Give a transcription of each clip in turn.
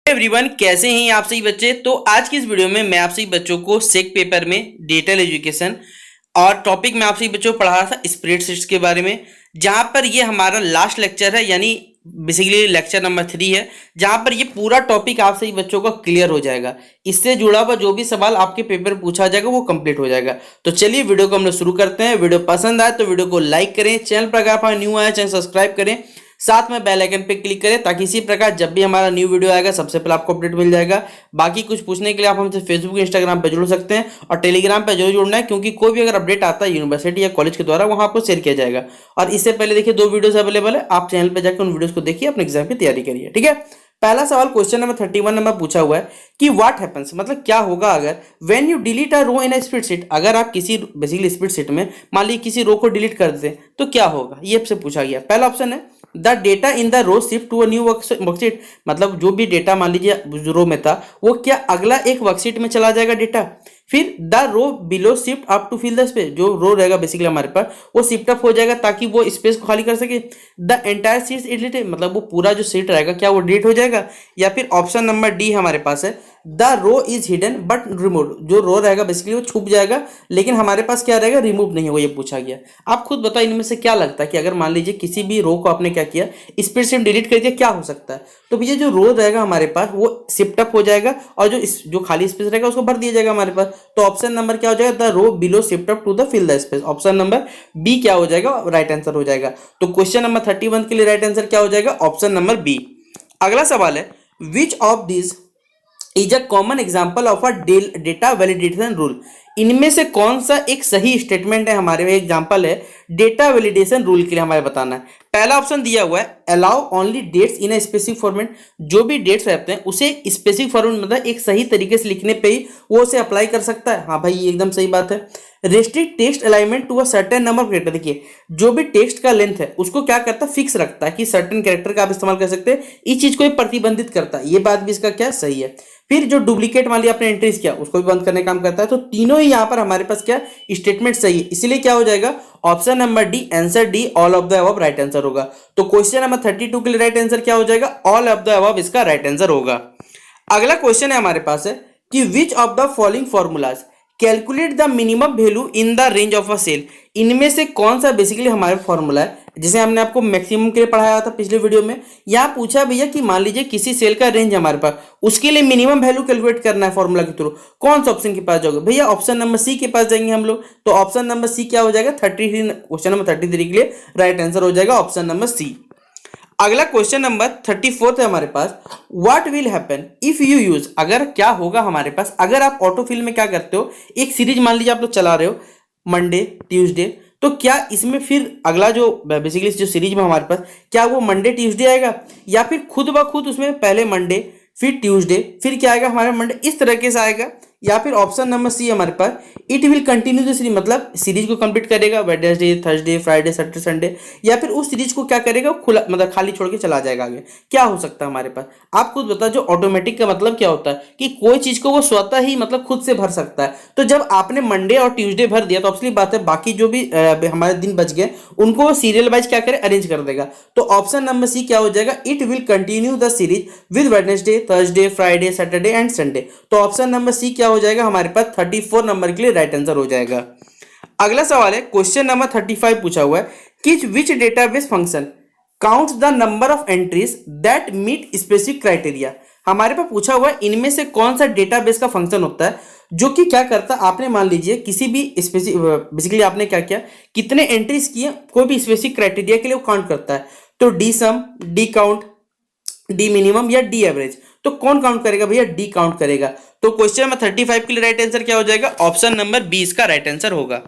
Everyone, कैसे हैं आप सभी बच्चे। तो आज की इस वीडियो में मैं आप सभी बच्चों को सेक पेपर में डिजिटल एजुकेशन और टॉपिक में आप सभी बच्चों को पढ़ा रहा था स्प्रेडशीट्स के बारे में, जहां पर ये हमारा लास्ट लेक्चर है, यानी बेसिकली लेक्चर नंबर 3 है, जहां पर ये पूरा टॉपिक आप सभी बच्चों का क्लियर हो जाएगा। इससे जुड़ा हुआ जो भी सवाल आपके पेपर में पूछा जाएगा वो कंप्लीट हो जाएगा। तो चलिए वीडियो को हम लोग शुरू करते हैं। वीडियो पसंद आए तो वीडियो को लाइक करें, चैनल पर अगर आप न्यू आए चैनल सब्सक्राइब करें, साथ में बेल आइकन पे क्लिक करें ताकि इसी प्रकार जब भी हमारा न्यू वीडियो आएगा सबसे पहले आपको अपडेट मिल जाएगा। बाकी कुछ पूछने के लिए आप हमसे फेसबुक इंस्टाग्राम पे जुड़ सकते हैं और टेलीग्राम पे जरूर जुड़ना है, क्योंकि कोई भी अगर अपडेट आता है यूनिवर्सिटी या कॉलेज के द्वारा वहां आपको शेयर किया जाएगा। और इससे पहले देखिए 2 वीडियोस अवेलेबल है, आप चैनल पे जाकर उन वीडियोस को देखिए, अपने एग्जाम की तैयारी करिए। ठीक है, पहला सवाल क्वेश्चन नंबर 31 नंबर पूछा हुआ है कि व्हाट हैपेंस, मतलब क्या होगा अगर when you delete a row in a spreadsheet, अगर आप किसी बेसिकली स्प्रेडशीट में मान लीजिए किसी रो को डिलीट कर दें तो क्या होगा, ये आपसे पूछा गया। पहला ऑप्शन है the data in the row shift to a new worksheet, मतलब जो भी डेटा मान लीजिए रो में था वो क्या अगला एक वर्कशीट में चला जाएगा डेटा। फिर the row below shift up to fill the space, जो रो रहेगा बेसिकली हमारे पास वो शिफ्ट अप हो जाएगा ताकि वो स्पेस को खाली कर सके। The entire seat is deleted, मतलब वो पूरा जो सीट रहेगा क्या वो डिलीट हो जाएगा। या फिर ऑप्शन नंबर डी हमारे पास है the row is hidden but remove, जो रो रहेगा बेसिकली वो छुप जाएगा लेकिन हमारे पास क्या रहेगा रिमूव नहीं होगा। ये पूछा गया। आप खुद बताओ इनमें से क्या लगता है कि अगर मान लीजिए किसी भी रो को आपने क्या किया स्प्रेडशीट डिलीट कर दिया, क्या हो सकता है। तो भैया जो रो रहेगा हमारे पास वो शिफ्ट अप हो जाएगा और जो खाली स्पेस रहेगा उसको भर दिया जाएगा हमारे पास। तो ऑप्शन नंबर क्या हो जाएगा, the row below shift up to the fill the space. Option number B क्या हो जाएगा, राइट आंसर हो जाएगा। तो क्वेश्चन नंबर 31 के लिए राइट आंसर क्या हो जाएगा, ऑप्शन नंबर बी। अगला सवाल है which of this is a common example of a data validation rule, इनमें से कौन सा एक सही स्टेटमेंट है, हमारे एग्जाम्पल है डेटा वैलिडेशन रूल के लिए हमारे बताना है। पहला ऑप्शन दिया हुआ है allow only dates in a specific format, जो भी डेट्स रहते हैं उसे स्पेसिफिक फॉर्मेट मतलब एक सही तरीके से लिखने पे ही वो उसे अप्लाई कर सकता है। हाँ भाई ये एकदम सही बात है। Restrict text alignment to a certain number of character, देखिए जो भी टेक्स्ट का लेंथ है उसको क्या करता है फिक्स रखता है कि सर्टेन कैरेक्टर का आप इस्तेमाल कर सकते हैं, इस चीज को ही प्रतिबंधित करता है। ये बात भी इसका क्या सही है। फिर जो डुप्लीकेट मान लिया आपने एंट्रीज किया उसको भी बंद करने का काम करता है। तो तीनों ही यहाँ पर हमारे पास क्या स्टेटमेंट सही है, इसलिए क्या हो जाएगा option number D, answer D all of the above right answer होगा। तो क्वेश्चन नंबर 32 के लिए राइट आंसर क्या हो जाएगा, ऑल ऑफ द अबव इसका राइट आंसर होगा। अगला क्वेश्चन है हमारे पास है कि which of the following formulas calculate the minimum value in the range of a cell, इनमें से कौन सा बेसिकली हमारे फॉर्मूला है जिसे हमने आपको मैक्सिमम के लिए पढ़ाया था पिछले वीडियो में। यहाँ पूछा भैया कि मान लीजिए किसी सेल का रेंज हमारे पास, उसके लिए मिनिमम वैल्यू कैलकुलेट करना है फॉर्मूला के थ्रू, कौन सा ऑप्शन के पास जाओगे भैया, ऑप्शन नंबर सी के पास जाएंगे हम लोग। तो ऑप्शन नंबर सी क्या हो जाएगा 33, क्वेश्चन नंबर 33 के लिए राइट आंसर हो जाएगा ऑप्शन नंबर सी। अगला क्वेश्चन नंबर 34 है हमारे पास, what will happen if you use, अगर क्या होगा हमारे पास अगर आप ऑटोफिल में क्या करते हो, एक सीरीज मान लीजिए आप लोग चला रहे हो मंडे ट्यूसडे, तो क्या इसमें फिर अगला जो बेसिकली जो सीरीज में हमारे पास क्या वो मंडे ट्यूसडे आएगा, या फिर खुद ब खुद उसमें पहले मंडे फिर ट्यूसडे फिर क्या आएगा हमारे मंडे, इस तरीके से आएगा। या फिर ऑप्शन नंबर सी हमारे पास it will continue the series, मतलब सीरीज को कंप्लीट करेगा Wednesday Thursday Friday Saturday Sunday, या फिर उस सीरीज को क्या करेगा खुला मतलब खाली छोड़ के चला जाएगा आगे। क्या हो सकता है हमारे पास, आप खुद बताओ। जो ऑटोमेटिक का मतलब क्या होता है कि कोई चीज को वो स्वतः ही मतलब खुद से भर सकता है। तो जब आपने मंडे और ट्यूसडे भर दिया तो ऑब्वियसली बात है बाकी जो भी हमारे दिन बच गए उनको वो सीरियल वाइज क्या करे अरेंज कर देगा। तो ऑप्शन नंबर सी क्या हो जाएगा, it will continue the series with Wednesday Thursday Friday Saturday and Sunday. तो ऑप्शन नंबर सी क्या हो जाएगा हमारे पास 34 नंबर के लिए राइट आंसर हो जाएगा। अगला सवाल है क्वेश्चन नंबर 35 पूछा हुआ है कि which database function counts the number of entries that meet specific criteria, हमारे पास पूछा हुआ है इनमें से कौन सा डेटाबेस का फंक्शन होता है जो कि क्या करता है, आपने मान लीजिए किसी भी बेसिकली आपने क्या किया कितने एंट्रीज किए कोई भी स्पेसिफिक क्राइटेरिया के लिए वो काउंट करता है। तो डी सम, डी काउंट, डी मिनिमम या डी एवरेज, तो कौन काउंट करेगा भैया, डी काउंट करेगा। तो क्वेश्चन नंबर 35 के लिए राइट आंसर क्या हो जाएगा, ऑप्शन नंबर बी इसका राइट आंसर होगा।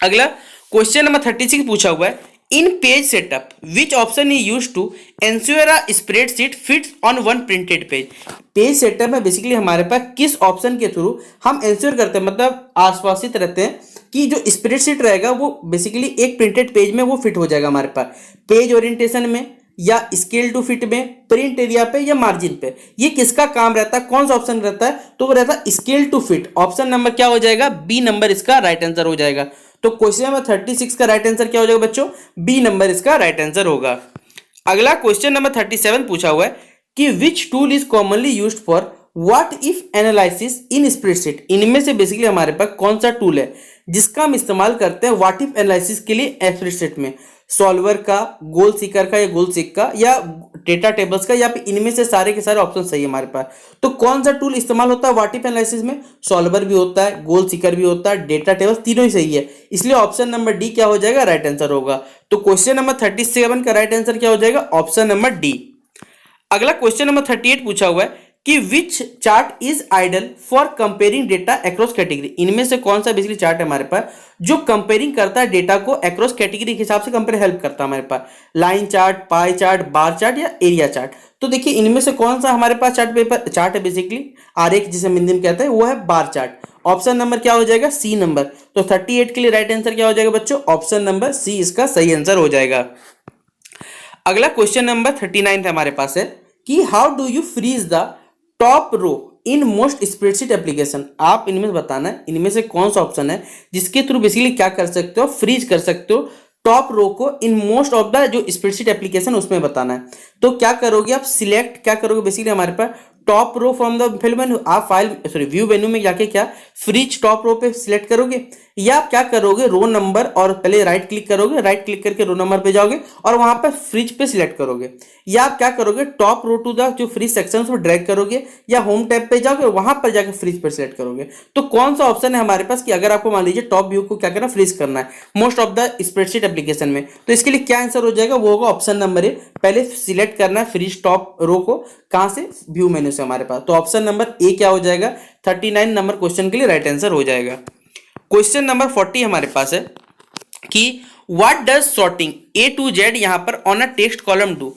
अगला क्वेश्चन नंबर 36 पूछा हुआ है in page setup which option is used to ensure a spreadsheet fits on one printed page, page setup में बेसिकली हमारे पास किस ऑप्शन के थ्रू हम एंश्योर करते हैं मतलब आश्वासित रहते हैं कि जो स्प्रेडशीट रहेगा वो बेसिकली एक प्रिंटेड पेज में वो फिट हो जाएगा हमारे पास, पेज ओरिएंटेशन में या स्केल टू फिट में, प्रिंट एरिया पे या मार्जिन पे, ये किसका काम रहता है, कौन सा ऑप्शन रहता है, तो वो रहता है scale to fit. Option number क्या हो जाएगा, बी नंबर इसका राइट आंसर हो जाएगा। तो क्वेश्चन नंबर 36 का राइट आंसर क्या हो जाएगा बच्चों, बी नंबर इसका राइट आंसर होगा। अगला क्वेश्चन नंबर 37 पूछा हुआ है कि which tool is commonly used for what if analysis in spreadsheet. इनमें से बेसिकली हमारे पास कौन सा टूल है जिसका हम इस्तेमाल करते हैं व्हाट इफ एनालिसिस के लिए स्प्रेडशीट में, सॉल्वर का, गोल सीकर का या गोल सीक का, या डेटा टेबल्स का, या फिर इनमें से सारे के सारे ऑप्शन सही है हमारे पास। तो कौन सा टूल इस्तेमाल होता है व्हाट इफ एनालिसिस में? सॉल्वर भी होता है, गोल सीकर भी होता है, डेटा टेबल्स, तीनों ही सही है, इसलिए ऑप्शन नंबर डी क्या हो जाएगा? राइट आंसर होगा। तो क्वेश्चन नंबर 37 का राइट आंसर क्या हो जाएगा? Option number D. अगला क्वेश्चन नंबर 38 पूछा हुआ है कि which chart is ideal for comparing data across category. इनमें से कौन सा बेसिकली चार्ट है हमारे पास जो कंपेयरिंग करता है डेटा को अक्रॉस कैटेगरी के हिसाब से कंपेयर हेल्प करता है हमारे पास? Line chart, pie chart, bar chart या एरिया चार्ट। तो देखिए इनमें से कौन सा हमारे पास चार्ट है बेसिकली, आरेख जिसे हिंदी में कहते हैं, वो है बार चार्ट। ऑप्शन नंबर क्या हो जाएगा? C number. तो 38 के लिए राइट आंसर क्या हो जाएगा बच्चों? ऑप्शन नंबर सी इसका सही आंसर हो जाएगा। अगला क्वेश्चन नंबर 39 हमारे पास है कि how do you freeze the top row in most spreadsheet application. आप इनमें बताना है इनमें से कौन सा ऑप्शन है जिसके थ्रू बेसिकली क्या कर सकते हो? फ्रीज कर सकते हो टॉप रो को इन मोस्ट ऑफ द जो स्प्रेडशीट एप्लीकेशन, उसमें बताना है। तो क्या करोगे आप? सिलेक्ट क्या करोगे बेसिकली हमारे पास top row from the file menu. आप फाइल व्यू मेनू में जाके क्या फ्रीज टॉप रो पे सिलेक्ट करोगे, या आप क्या करोगे रो नंबर और पहले राइट क्लिक करोगे, राइट क्लिक करके रो नंबर पे जाओगे और वहां पर फ्रीज पे सिलेक्ट करोगे, या आप क्या करोगे टॉप रो टू द जो फ्रीज सेक्शन को ड्रैग करोगे या होम टैब पे जाओगे वहां पर जाकर फ्रीज पर सिलेक्ट करोगे। तो कौन सा ऑप्शन है हमारे पास कि अगर आपको मान लीजिए टॉप व्यू को क्या करना, फ्रीज करना है most of the spreadsheet application में, तो इसके लिए क्या आंसर हो जाएगा? वो होगा ऑप्शन नंबर ए। पहले सिलेक्ट करना है फ्रीज टॉप रो को, कहां से? व्यू मेन्यू से हमारे पास। तो ऑप्शन नंबर ए क्या हो जाएगा? 39 नंबर क्वेश्चन के लिए राइट आंसर हो जाएगा। क्वेश्चन नंबर 40 हमारे पास है कि what does sorting A to Z यहां पर on a text column do.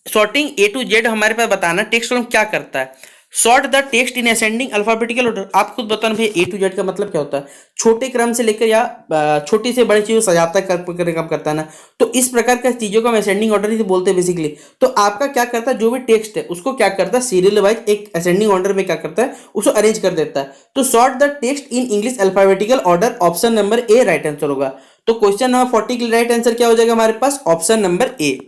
Sorting A to Z हमारे पास बताना टेक्स्ट कॉलम क्या करता है? Sort the text in ascending alphabetical order. आप खुद बताना भैया ए टू जेड का मतलब क्या होता है? छोटे क्रम से लेकर या छोटी से बड़ी चीजों सजाता करने काम करता है ना। तो इस प्रकार का चीजों को हम असेंडिंग ऑर्डर ही बोलते हैं बेसिकली। तो आपका क्या करता है, जो भी टेक्स्ट है उसको क्या करता है सीरियल वाइज एक असेंडिंग ऑर्डर में क्या करता है, उसको अरेंज कर देता है। तो sort the text in English alphabetical order, option number A right answer होगा। तो क्वेश्चन नंबर 40 के लिए राइट आंसर क्या हो जाएगा हमारे पास? ऑप्शन नंबर ए।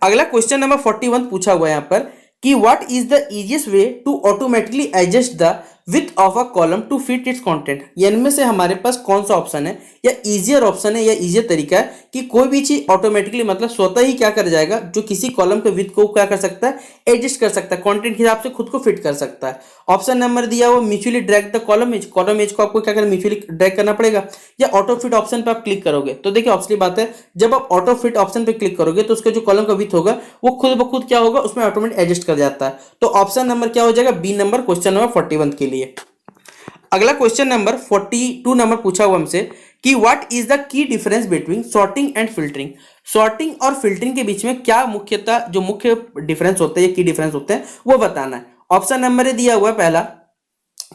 अगला क्वेश्चन नंबर 41 पूछा हुआ है यहाँ पर कि what is the easiest way to automatically adjust the width of a column to fit its content. इनमें से हमारे पास कौन सा ऑप्शन है या इजियर ऑप्शन है या इजियर तरीका है कि कोई भी चीज ऑटोमेटिकली मतलब स्वतः ही क्या कर जाएगा, जो किसी कॉलम के विथ को क्या कर सकता है, एडजस्ट कर सकता है, कंटेंट के हिसाब से खुद को फिट कर सकता है। ऑप्शन नंबर दिया हुआ mutually drag the column image, column image को आपको क्या करना, म्यूचुअली ड्रैग करना पड़ेगा, या ऑटो फिट ऑप्शन पर आप क्लिक करोगे। तो देखिए ऑब्वियसली बात है जब आप ऑटो फिट ऑप्शन पर क्लिक करोगे तो उसका जो कॉलम का विथ होगा वो खुद ब खुद क्या होगा, उसमें ऑटोमेटिक एडजस्ट कर जाता है। तो ऑप्शन नंबर क्या हो जाएगा? बी नंबर, क्वेश्चन नंबर 41 के लिए। अगला क्वेश्चन नंबर 42 नंबर पूछा हुआ हमसे कि what is the key difference between sorting and filtering. Sorting और फिल्टरिंग के बीच में क्या मुख्यतः जो मुख्य डिफरेंस होते हैं या की डिफरेंस होते हैं वो बताना है। ऑप्शन नंबर ए दिया हुआ है पहला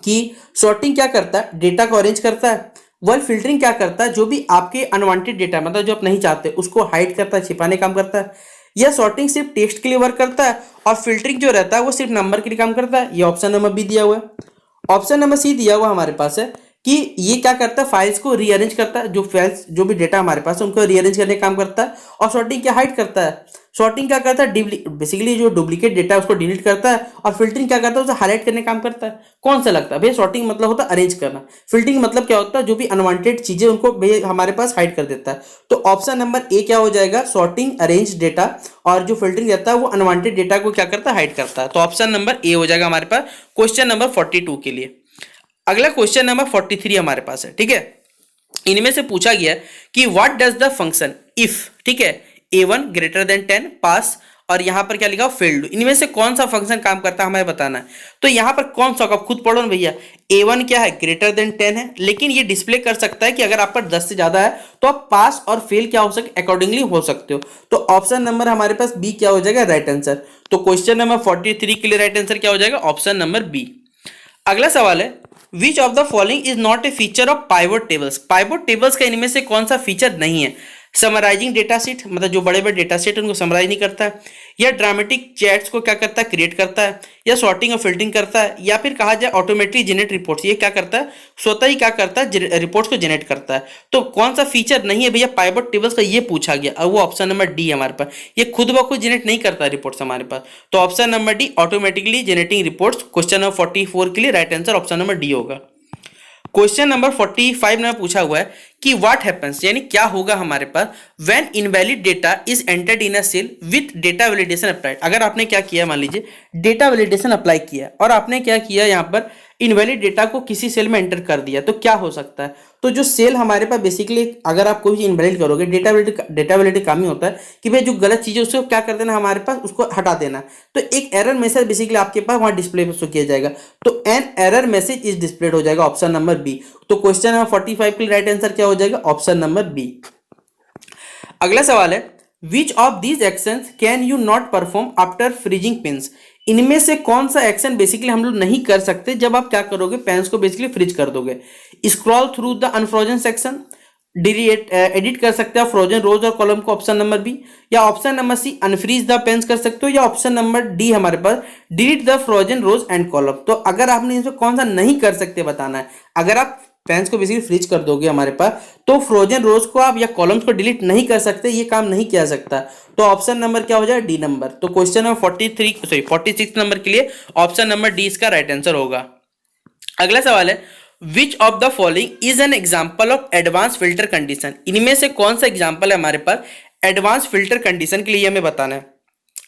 कि सॉर्टिंग क्या करता है, डेटा को अरेंज करता है, वह फिल्टरिंग क्या करता है, जो भी आपके अनवांटेड डेटा मतलब जो आप नहीं चाहते उसको हाइड करता है, छिपाने काम करता है। यह सॉर्टिंग सिर्फ टेक्स्ट के लिए वर्क करता है और फिल्टरिंग जो रहता है वो सिर्फ नंबर के लिए काम करता है। ये ऑप्शन नंबर बी दिया हुआ है। ऑप्शन नंबर सी दिया हुआ हमारे पास है कि ये क्या करता है, फाइल्स को रीअरेंज करता है, जो फाइल्स जो भी डेटा हमारे पास है उनको रीअरेंज करने का काम करता है। और सॉर्टिंग क्या हाइड करता है, सॉर्टिंग क्या करता है, बेसिकली जो डुप्लीकेट डेटा है उसको डिलीट करता है। और फिल्टरिंग क्या करता है, उसे हाईलाइट करने का काम करता है। कौन सा लगता है भैया? सॉर्टिंग मतलब होता है अरेंज करना, फिल्टरिंग मतलब क्या होता है, जो भी अनवांटेड चीजें उनको भैया हमारे पास हाइड कर देता है। तो ऑप्शन नंबर ए क्या हो जाएगा, सॉर्टिंग अरेंज डेटा, और जो फिल्टरिंग रहता है वो अनवांटेड डेटा को क्या करता है, हाइड करता है। तो ऑप्शन नंबर ए हो जाएगा हमारे पास क्वेश्चन नंबर 42 के लिए। अगला क्वेश्चन नंबर 43 हमारे पास है, ठीक है। इनमें से पूछा गया कि what does the function if, ठीक है, a1 ग्रेटर देन 10 पास, और यहां पर क्या लिखा, फेल्ड। इनमें से कौन सा फंक्शन काम करता है हमें बताना है। तो यहां पर कौन सा, आप खुद पढ़ो ना भैया। a1 क्या है, ग्रेटर देन 10 है, लेकिन ये डिस्प्ले कर सकता है कि अगर आप पर 10 से ज्यादा है तो आप पास और फेल क्या हो सकते, अकॉर्डिंगली हो सकते हो। तो ऑप्शन नंबर हमारे पास बी क्या हो जाएगा, राइट आंसर। तो क्वेश्चन नंबर 43 के लिए राइट आंसर क्या हो जाएगा, ऑप्शन नंबर बी। अगला सवाल है which of the following is not a feature of pivot tables. Pivot tables का इनमें से कौन सा फीचर नहीं है। समराइजिंग डेटा सेट, मतलब जो बड़े बड़े डेटा सेट उनको समराइज नहीं करता है, या ड्रामेटिक चैट्स को क्या करता है, क्रिएट करता है, या सॉर्टिंग और फिल्टरिंग करता है, या फिर कहा जाए ऑटोमेटिकली जनरेट रिपोर्ट्स, ये क्या करता है, स्वतः ही क्या करता है, रिपोर्ट्स को जनरेट करता है। तो कौन सा फीचर नहीं है भैया पाइवट टेबल्स का, ये पूछा गया, और वो ऑप्शन नंबर डी हमारे पास, ये खुद ब खुद जनरेट नहीं करता रिपोर्ट्स हमारे पास। तो option number D, automatically generating reports, question number 44 के लिए right answer option number D होगा। क्वेश्चन नंबर 45 में पूछा हुआ है कि व्हाट हैपेंस, यानी क्या होगा हमारे पास, when invalid data is entered in a cell with data validation applied. अगर आपने क्या किया, मान लीजिए डेटा वैलिडेशन अप्लाई किया और आपने क्या किया, यहाँ पर इनवैलिड डेटा को किसी सेल में एंटर कर दिया, तो क्या हो सकता है। तो जो सेल हमारे पास बेसिकली, अगर आप कोई इनवैलिड करोगे, डेटा वैलिड काम ही होता है कि भाई जो गलत चीज़ है उसको क्या कर देना, हमारे पास उसको हटा देना। तो एक एरर मैसेज बेसिकली आपके पास वहाँ डिस्प्ले किया जाएगा, तो an error message is displayed हो जाएगा, ऑप्शन नंबर बी। तो क्वेश्चन नंबर 45 के लिए राइट आंसर क्या हो जाएगा, ऑप्शन नंबर बी। अगला सवाल है, which of these actions can you not perform after freezing panes. इनमें से कौन सा एक्शन बेसिकली हम लोग नहीं कर सकते जब आप क्या करोगे, पेन्स को बेसिकली फ्रीज कर दोगे। Scroll through the unfrozen section, delete edit कर सकते हो फ्रोजन रोज और कॉलम को, ऑप्शन नंबर बी, या option number C unfreeze the panes कर सकते हो, या ऑप्शन नंबर डी हमारे पास delete the frozen rows and column. तो अगर आपने इसमें कौन सा नहीं कर सकते बताना है। अगर आप पेन्स को बेसिकली फ्रीज कर दोगे हमारे पास, तो फ्रोजन रोज को आप या कॉलम्स को डिलीट नहीं कर सकते, ये काम नहीं किया सकता। तो ऑप्शन नंबर क्या हो जाए, डी नंबर। तो क्वेश्चन नंबर 46 नंबर के लिए ऑप्शन नंबर डी इसका राइट आंसर होगा। अगला सवाल है, which of the following is an example of advance filter condition. इनमें से कौन सा एग्जाम्पल है हमारे पास एडवांस फिल्टर कंडीशन के लिए हमें बताना है।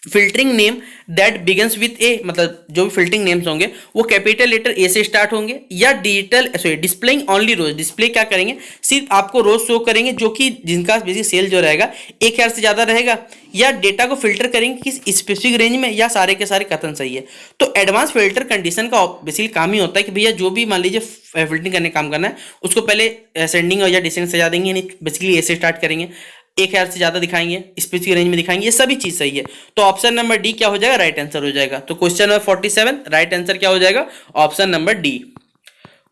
Filtering name that begins with A, मतलब जो भी फिल्टरिंग नेम्स होंगे वो कैपिटल लेटर ए से स्टार्ट होंगे, या डिस्प्लेइंग ओनली रोज, डिस्प्ले क्या करेंगे, सिर्फ आपको रोज शो करेंगे जो कि जिनका बेसिक सेल जो रहेगा 1000 से ज्यादा रहेगा, या डेटा को फिल्टर करेंगे किस स्पेसिफिक रेंज में, या सारे के सारे कथन सही है। तो एडवांस फिल्टर कंडीशन का बेसिकली काम ही होता है कि भैया जो भी मान लीजिए फिल्टरिंग करने काम करना है उसको पहले असेंडिंग या डिसेंडिंग सजा देंगे, यानी बेसिकली ए से स्टार्ट करेंगे, 1000 से ज्यादा दिखाएंगे, स्पेसिफिक रेंज में दिखाएंगे, ये सभी चीज सही है। तो ऑप्शन नंबर डी क्या हो जाएगा, राइट आंसर हो जाएगा। तो क्वेश्चन नंबर 47 राइट आंसर क्या हो जाएगा, option number D.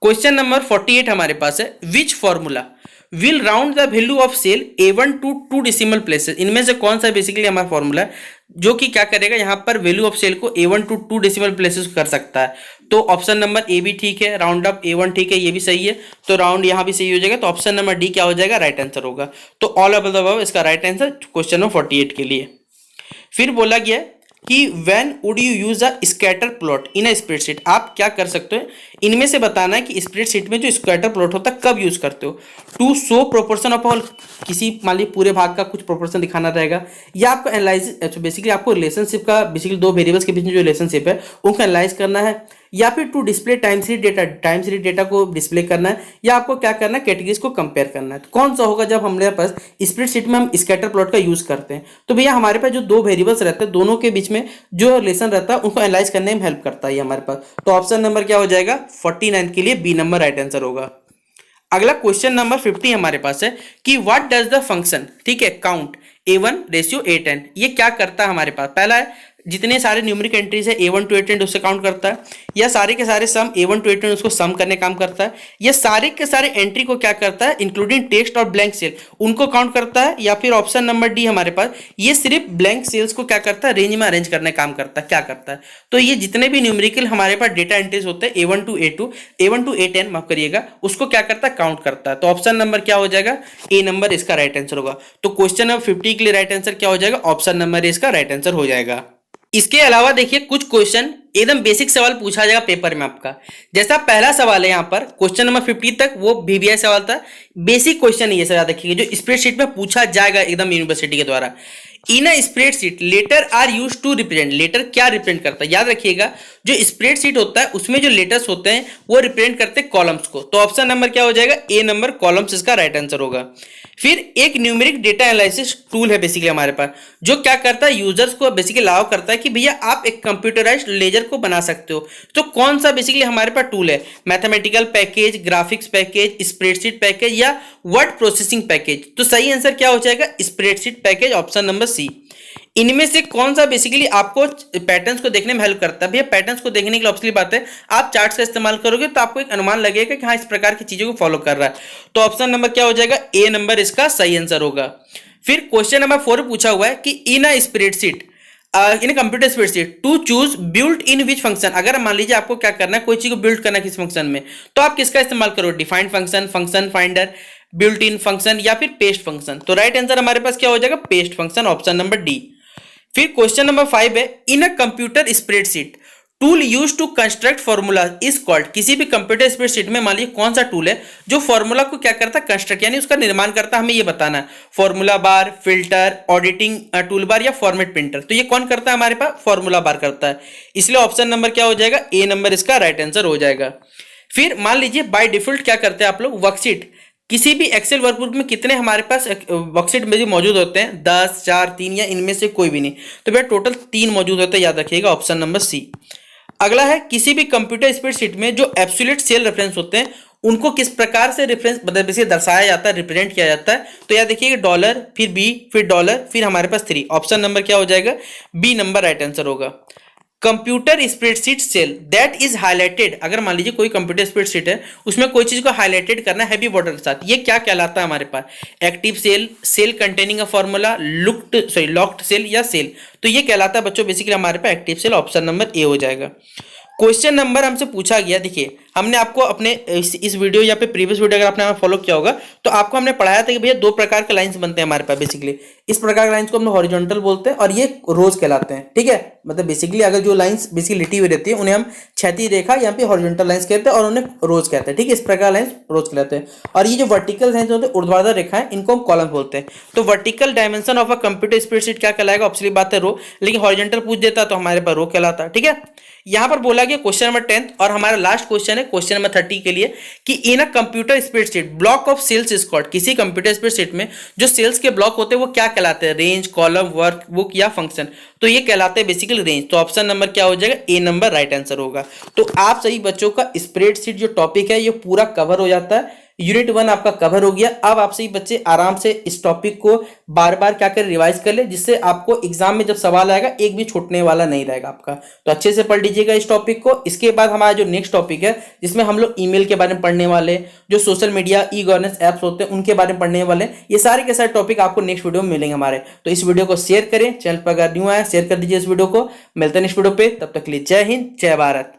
Question number 48 हमारे पास है, which formula will round the value of cell A1 to 2 decimal places. इनमें से कौन सा बेसिकली हमारा फॉर्मूला है जो कि क्या करेगा, यहाँ पर वैल्यू ऑफ सेल को A1 टू 2 डेसिमल प्लेसेस कर सकता है। तो ऑप्शन नंबर ए भी ठीक है, राउंड अप A1 ठीक है, ये भी सही है, तो राउंड यहाँ भी सही हो जाएगा। तो ऑप्शन नंबर डी क्या हो जाएगा, राइट आंसर होगा। तो ऑल ऑफ द अबव इसका राइट आंसर क्वेश्चन नंबर 48 के लिए। फिर बोला गया कि when would you use a scatter plot in a spreadsheet. आप क्या कर सकते हो, इनमें से बताना है कि स्प्रेडशीट में जो स्कैटर प्लॉट होता है कब यूज करते हो। To show proportion of all, किसी मान लीजिए पूरे भाग का कुछ प्रोपोर्शन दिखाना रहेगा, या आपको एनालाइज बेसिकली आपको रिलेशनशिप का बेसिकली दो वेरिएबल्स के बीच में जो रिलेशनशिप है उनको एनालाइज करना है, या फिर to display time series data को डिस्प्ले करना है, या आपको क्या करना है, कैटेगरीज को कंपेयर करना है। तो कौन सा होगा जब हमारे पास स्प्रेडशीट में हम स्कैटर प्लॉट का यूज करते हैं। तो भैया हमारे पास जो दो वेरिएबल्स रहते हैं दोनों के बीच में जो रिलेशन रहता है उनको एनालाइज करने में हेल्प करता है हमारे पास। तो ऑप्शन नंबर क्या हो जाएगा, 49 के लिए बी नंबर राइट आंसर होगा। अगला क्वेश्चन नंबर 50 हमारे पास है कि व्हाट डज द फंक्शन, ठीक है, काउंट A1 रेशियो A10, ये क्या करता है हमारे पास। पहला है जितने सारे न्यूमेरिक एंट्रीज है A1 टू A10 उससे काउंट करता है, या सारे के सारे सम A1 टू A10 उसको सम करने काम करता है, या सारे के सारे एंट्री को क्या करता है इंक्लूडिंग टेक्स्ट और ब्लैंक सेल उनको काउंट करता है, या फिर ऑप्शन नंबर डी हमारे पास ये सिर्फ ब्लैंक सेल्स को क्या करता है रेंज में अरेंज करने काम करता है, क्या करता है। तो ये जितने भी न्यूमेरिकल हमारे पास डेटा एंट्रीज होते हैं A1 टू A10 माफ करिएगा, उसको क्या करता है, काउंट करता है। तो ऑप्शन नंबर क्या हो जाएगा, ए नंबर इसका राइट आंसर होगा। तो क्वेश्चन नंबर 50 के लिए राइट आंसर क्या हो जाएगा, ऑप्शन नंबर इसका राइट आंसर हो जाएगा। इसके अलावा देखिए कुछ क्वेश्चन एकदम बेसिक सवाल पूछा जाएगा पेपर में आपका। जैसा पहला सवाल है यहाँ पर क्वेश्चन नंबर 50 तक वो VBI सवाल था, बेसिक क्वेश्चन है ये सर, देखिएगा जो स्प्रेडशीट में पूछा जाएगा एकदम यूनिवर्सिटी के द्वारा। In a spreadsheet letter are used to represent, letter क्या रिप्रेजेंट करता है, याद रखिएगा जो स्प्रेडशीट होता है उसमें जो लेटर्स होते हैं वो रिप्रेजेंट करते हैं कॉलम्स को। तो ऑप्शन नंबर क्या हो जाएगा, ए नंबर कॉलम्स इसका राइट आंसर होगा। फिर एक न्यूमेरिक डेटा एनालिसिस टूल है बेसिकली हमारे पास, जो क्या करता है यूजर्स को बेसिकली अलाउ करता है कि भैया आप एक कंप्यूटराइज्ड लेजर को बना सकते हो। तो कौन सा बेसिकली हमारे पास टूल है, mathematical package, graphics package, spreadsheet package या वर्ड प्रोसेसिंग पैकेज। तो सही आंसर क्या हो जाएगा, spreadsheet package, option number C. इनमें से कौन सा बेसिकली आपको पैटर्न्स को देखने में हेल्प करता है। भैया पैटर्न्स को देखने के लिए ऑब्वियसली बात है आप चार्ट्स का इस्तेमाल करोगे तो आपको एक अनुमान लगेगा कि हाँ इस प्रकार की चीजों को फॉलो कर रहा है। तो ऑप्शन नंबर क्या हो जाएगा, ए नंबर इसका सही आंसर होगा। फिर क्वेश्चन नंबर 4 पूछा हुआ है कि in a spreadsheet, in computer spreadsheet to choose built in which function. अगर मान लीजिए आपको क्या करना है, कोई चीज को बिल्ड करना है किस फंक्शन में, तो आप किसका इस्तेमाल करो, defined function, function finder, built in function या फिर पेस्ट फंक्शन। तो राइट आंसर हमारे पास क्या हो जाएगा, paste function, option number D. फिर क्वेश्चन नंबर 5 है in a computer spreadsheet tool used to construct formula is called. किसी भी कंप्यूटर स्प्रेडशीट में मान लीजिए कौन सा टूल है जो फॉर्मूला को क्या करता है, कंस्ट्रक्ट यानी उसका निर्माण करता है, हमें ये बताना है। Formula bar, filter, auditing tool bar या फॉर्मेट प्रिंटर। तो ये कौन करता है हमारे पास, फॉर्मूला बार करता है। इसलिए ऑप्शन नंबर क्या हो जाएगा, ए नंबर इसका राइट आंसर हो जाएगा। फिर मान लीजिए बाय डिफॉल्ट क्या करते हैं आप लोग, वर्कशीट। किसी भी एक्सेल वर्कबुक में कितने हमारे पास वर्कशीट में जो मौजूद होते हैं, 10, 4, 3 या इनमें से कोई भी नहीं। तो भैया टोटल 3 मौजूद होते हैं, याद रखिएगा, ऑप्शन नंबर सी। अगला है किसी भी कंप्यूटर स्प्रेडशीट में जो एब्सोल्यूट सेल रेफरेंस होते हैं उनको किस प्रकार से रेफरेंस मतलब इसे दर्शाया जाता है, रिप्रेजेंट किया जाता है। तो याद देखिएगा डॉलर, फिर बी, फिर डॉलर, फिर हमारे पास 3। ऑप्शन नंबर क्या हो जाएगा, बी नंबर राइट आंसर होगा। Computer spreadsheet cell that is highlighted. अगर मान लीजिए कोई कंप्यूटर स्प्रेडशीट है उसमें कोई चीज को हाईलाइटेड करना है हैवी बॉर्डर के साथ, ये क्या कहलाता है हमारे पास, active cell, cell containing a formula, locked cell या सेल। तो ये कहलाता है बच्चों बेसिकली हमारे पास active cell, option number A हो जाएगा। क्वेश्चन नंबर हमसे पूछा गया, देखिए हमने आपको अपने इस वीडियो या फिर प्रीवियस वीडियो अगर आपने हमें फॉलो किया होगा तो आपको हमने पढ़ाया था कि भैया 2 प्रकार के लाइंस बनते हैं हमारे पास बेसिकली। इस प्रकार के लाइंस को हम हॉरिजॉन्टल बोलते हैं और ये रोज कहलाते हैं, ठीक है। मतलब बेसिकली अगर जो लाइंस बेसिकली लिटी हुई रहती है उन्हें हम क्षैतिज रेखा या फिर हॉरिजॉन्टल लाइंस कहते हैं और उन्हें रोज कहते हैं, ठीक है। इस प्रकार लाइंस रोज कहलाते हैं। और ये जो वर्टिकल लाइंस होते हैं, ऊर्ध्वाधर रेखाएं, इनको हम कॉलम बोलते हैं। तो vertical dimension of a computer spreadsheet क्या कहलाएगा, ऑब्वियसली बात है रो, लेकिन हॉरिजॉन्टल पूछ देता तो हमारे पास रो कहलाता है, ठीक है। यहां पर बोला गया क्वेश्चन नंबर 10 और हमारा लास्ट क्वेश्चन है क्वेश्चन नंबर 30 के लिए कि in a computer spreadsheet block of cells is called. किसी कंप्यूटर स्प्रेडशीट में जो सेल्स के ब्लॉक होते हैं वो क्या कहलाते हैं, रेंज, कॉलम, वर्क बुक या फंक्शन। तो ये कहलाते हैं बेसिकली रेंज। तो ऑप्शन नंबर क्या हो जाएगा, ए नंबर राइट आंसर होगा। तो आप सही बच्चों का स्प्रेडशीट जो टॉपिक है ये पूरा कवर हो जाता है। यूनिट 1 आपका कवर हो गया। अब आप सही बच्चे आराम से इस टॉपिक को बार बार क्या कर रिवाइज कर ले, जिससे आपको एग्जाम में जब सवाल आएगा एक भी छूटने वाला नहीं रहेगा आपका। तो अच्छे से पढ़ लीजिएगा इस टॉपिक को। इसके बाद हमारा जो नेक्स्ट टॉपिक है जिसमें हम लोग ईमेल के बारे में पढ़ने वाले, जो social media e governance apps होते हैं उनके बारे में पढ़ने वाले, ये सारे के सारे टॉपिक आपको नेक्स्ट वीडियो में मिलेंगे हमारे। तो इस वीडियो को शेयर करें, चैनल पर अगर न्यू आया शेयर कर दीजिए इस वीडियो को। मिलते हैं नेक्स्ट वीडियो पे, तब तक के लिए जय हिंद, जय भारत।